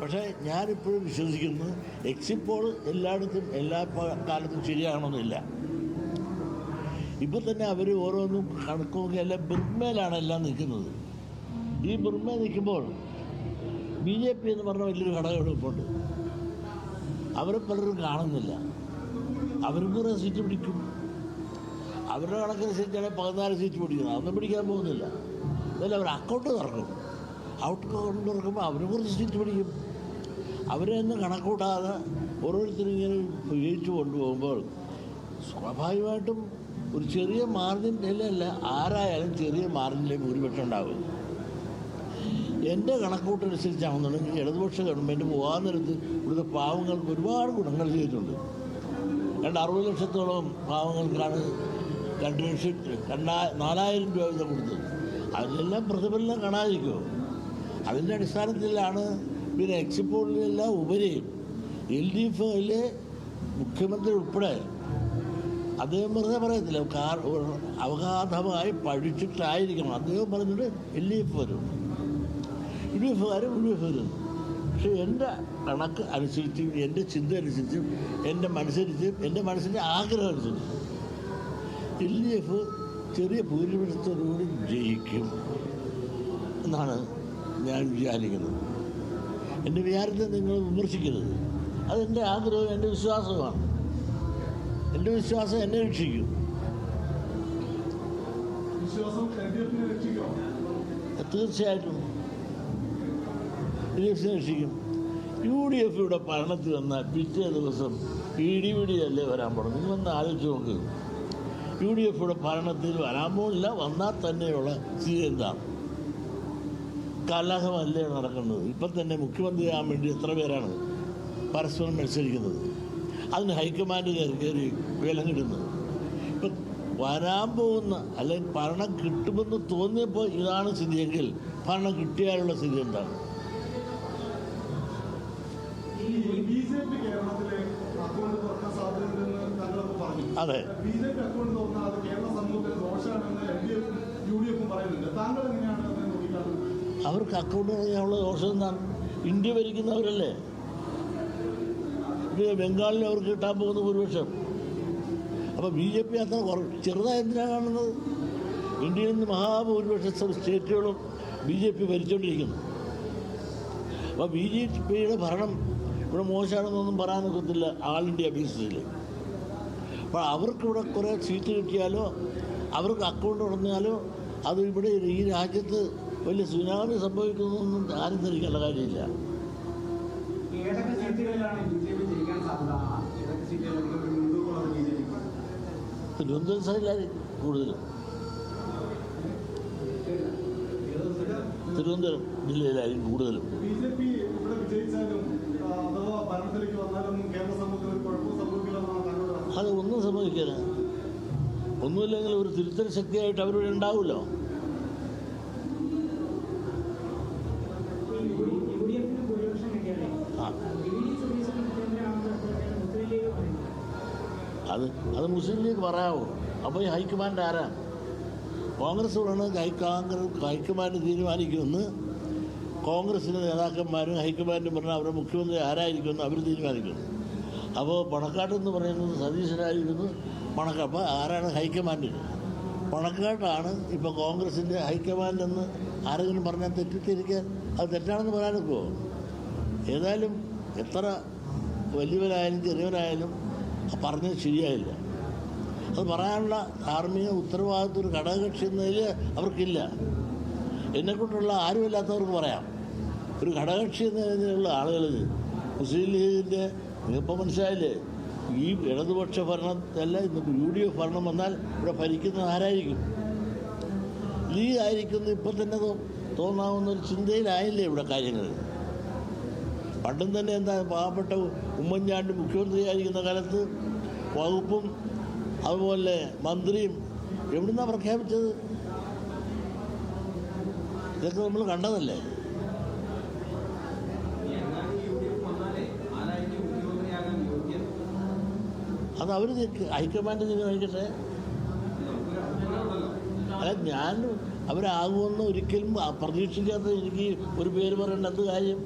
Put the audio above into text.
പക്ഷേ ഞാനിപ്പോഴും വിശ്വസിക്കുന്നു എക്സിറ്റ് പോൾ എല്ലായിടത്തും എല്ലാ കാലത്തും ശരിയാകണമെന്നില്ല. ഇപ്പം തന്നെ അവർ ഓരോന്നും കണക്കൊക്കെ എല്ലാം ബിർമയിലാണ് എല്ലാം നിൽക്കുന്നത്. ഈ ബിർമ നിൽക്കുമ്പോൾ BJP എന്ന് പറഞ്ഞ വലിയൊരു ഘടകം ഇപ്പോണ്ട്. അവരെ പലരും കാണുന്നില്ല. അവരും കുറേ സീറ്റ് പിടിക്കും. അവരുടെ കണക്കനുസരിച്ചാണെങ്കിൽ 14 സീറ്റ് പിടിക്കുന്നത്. അതൊന്നും പിടിക്കാൻ പോകുന്നില്ല. അതല്ല, അവർ അക്കൗണ്ട് തുറക്കും. അക്കൗണ്ട് തുറക്കുമ്പോൾ അവരും കുറച്ച് സീറ്റ് പിടിക്കും. അവരെ തന്നെ കണക്കൂട്ടാതെ ഓരോരുത്തരും ഇങ്ങനെ ഉപയോഗിച്ച് കൊണ്ടുപോകുമ്പോൾ സ്വാഭാവികമായിട്ടും ഒരു ചെറിയ മാർജിനിലല്ല, ആരായാലും ചെറിയ മാർജിനിലെ ഭൂരിപക്ഷം ഉണ്ടാകും. എൻ്റെ കണക്കൂട്ടനുസരിച്ചാണെന്നുണ്ടെങ്കിൽ ഇടതുപക്ഷ ഗവൺമെൻറ് പോകാൻ നേരത്ത് ഇവിടുത്തെ പാവങ്ങൾക്ക് ഒരുപാട് ഗുണങ്ങൾ ചെയ്തിട്ടുണ്ട്. 60 ലക്ഷത്തോളം പാവങ്ങൾക്കാണ് 4,000 രൂപ വീതം കൊടുത്തത്. അതിലെല്ലാം പ്രതിഫലനം കാണാതിരിക്കുമോ? അതിൻ്റെ അടിസ്ഥാനത്തിലാണ് പിന്നെ എക്സിറ്റ് പോളിലെല്ലാം ഉപരി LDFയിലെ മുഖ്യമന്ത്രി ഉൾപ്പെടെ അദ്ദേഹം വെറുതെ പറയത്തില്ല, അവഗാധമായി പഠിച്ചിട്ടായിരിക്കണം. അദ്ദേഹം പറഞ്ഞിട്ട് LDF വരും, UDF വരും. പക്ഷേ എൻ്റെ കണക്ക് അനുസരിച്ചും എൻ്റെ ചിന്ത അനുസരിച്ചും എൻ്റെ മനസ്സിൻ്റെ ആഗ്രഹം അനുസരിച്ചും LDF ചെറിയ ഭൂരിപക്ഷത്തോടുകൂടി ജയിക്കും എന്നാണ് ഞാൻ വിചാരിക്കുന്നത്. എൻ്റെ വിചാരത്തെ നിങ്ങൾ വിമർശിക്കരുത്. അതെൻ്റെ ആഗ്രഹവും എൻ്റെ വിശ്വാസവുമാണ്. എൻ്റെ വിശ്വാസം എന്നെ രക്ഷിക്കും. തീർച്ചയായിട്ടും LDF രക്ഷിക്കും. UDF ഇവിടെ ഭരണത്തിൽ വന്നാൽ പിറ്റേ ദിവസം ഇടിപിടിയല്ലേ വരാൻ പോകുന്നത്. നിങ്ങളൊന്ന് ആലോചിച്ച് നോക്ക്. UDF ഇവിടെ ഭരണത്തിൽ വരാൻ പോകില്ല. വന്നാൽ തന്നെയുള്ള സ്ഥിതി എന്താണ്? കലഹമല്ലേ നടക്കുന്നത്. ഇപ്പം തന്നെ മുഖ്യമന്ത്രിയാകാൻ വേണ്ടി എത്ര പേരാണ് പരസ്പരം മത്സരിക്കുന്നത്? അതിന് ഹൈക്കമാൻഡ് കയറി വിലങ്ങിടുന്നത്. ഇപ്പം വരാൻ പോകുന്ന അല്ലെങ്കിൽ ഭരണം കിട്ടുമെന്ന് തോന്നിയപ്പോൾ ഇതാണ് സ്ഥിതിയെങ്കിൽ ഭരണം കിട്ടിയാലുള്ള സ്ഥിതി എന്താണ്? അതെ, അവർക്ക് അക്കൗണ്ട് ചെയ്യാനുള്ള ദോഷം എന്താണ്? ഇന്ത്യ ഭരിക്കുന്നവരല്ലേ. ബംഗാളിൽ അവർക്ക് കിട്ടാൻ പോകുന്ന ഭൂരിപക്ഷം. അപ്പോൾ BJP അത്ര ചെറുതായി എന്തിനാണ് കാണുന്നത്? ഇന്ത്യയിൽ നിന്ന് മഹാഭൂരിപക്ഷം സ്റ്റേറ്റുകളും BJP ഭരിച്ചുകൊണ്ടിരിക്കുന്നു. അപ്പോൾ BJPയുടെ ഭരണം ഇവിടെ മോശമാണെന്നൊന്നും പറയാനൊക്കത്തില്ല ആൾ ഇന്ത്യ ബേസിസിൽ. അപ്പോൾ അവർക്കിവിടെ കുറേ സീറ്റ് കിട്ടിയാലോ അവർക്ക് അക്കൗണ്ട് തുറന്നാലോ അത് ഇവിടെ ഈ രാജ്യത്ത് വലിയ സുനാമി സംഭവിക്കുന്നൊന്നും ആരും ധരിക്കേണ്ട കാര്യമില്ല. തിരുവനന്തപുരം സൈഡിലായിരിക്കും കൂടുതലും. തിരുവനന്തപുരം ജില്ലയിലായിരിക്കും കൂടുതലും. അത് ഒന്നും സംഭവിക്കില്ല. ഒന്നുമില്ലെങ്കിൽ ഒരു തിരുത്തൽ ശക്തിയായിട്ട് അവരിവിടെ ഉണ്ടാവുമല്ലോ. അത് മുസ്ലിം ലീഗ് പറയാമോ? അപ്പോൾ ഈ ഹൈക്കമാൻഡ് ആരാ? കോൺഗ്രസ്സോടാണ് ഹൈക്കമാൻഡ് തീരുമാനിക്കുമെന്ന് കോൺഗ്രസിൻ്റെ നേതാക്കന്മാരും ഹൈക്കമാൻഡും പറഞ്ഞാൽ അവരുടെ മുഖ്യമന്ത്രി ആരായിരിക്കുമെന്ന് അവർ തീരുമാനിക്കുന്നു. അപ്പോൾ പണക്കാട്ടെന്ന് പറയുന്നത് സതീശനായിരിക്കുന്നു. അപ്പോൾ ആരാണ് ഹൈക്കമാൻഡിന്? പണക്കാട്ടാണ് ഇപ്പോൾ കോൺഗ്രസിൻ്റെ ഹൈക്കമാൻഡെന്ന് ആരെങ്കിലും പറഞ്ഞാൽ തെറ്റിദ്ധരിക്കാൻ അത് തെറ്റാണെന്ന് പറയാനൊക്കുമോ? ഏതായാലും എത്ര വലിയവരായാലും ചെറിയവരായാലും പറഞ്ഞത് ശരിയായില്ല. അത് പറയാനുള്ള ധാർമ്മിക ഉത്തരവാദിത്വം ഒരു ഘടകകക്ഷി എന്നതിൽ അവർക്കില്ല. എന്നെക്കൊണ്ടുള്ള ആരുമില്ലാത്തവർക്ക് പറയാം. ഒരു ഘടകകക്ഷി എന്നതിലുള്ള ആളുകൾ മുസ്ലിം ലീഗിൻ്റെ ഇപ്പോൾ മനസ്സിലായില്ലേ? ഈ ഇടതുപക്ഷ ഭരണത്തല്ല ഇന്ന് UDF ഭരണം വന്നാൽ ഇവിടെ ഭരിക്കുന്നത് ആരായിരിക്കും? ലീഗ് ആയിരിക്കുന്നു. ഇപ്പം തന്നെ തോന്നാവുന്നൊരു ചിന്തയിലായില്ലേ ഇവിടെ കാര്യങ്ങൾ. പണ്ടും തന്നെ എന്താ പാവപ്പെട്ട ഉമ്മൻചാണ്ടി മുഖ്യമന്ത്രിയായിരിക്കുന്ന കാലത്ത് വകുപ്പും അതുപോലെ മന്ത്രിയും എവിടുന്നാണ് പ്രഖ്യാപിച്ചത്? ഇതൊക്കെ നമ്മൾ കണ്ടതല്ലേ. അത് അവർ ഹൈക്കമാൻഡ് തീരുമാനിക്കട്ടെ. അല്ല, ഞാൻ അവരാകുമെന്ന് ഒരിക്കലും പ്രതീക്ഷിക്കാത്ത എനിക്ക് ഒരു പേര് പറയേണ്ട എന്ത് കാര്യം?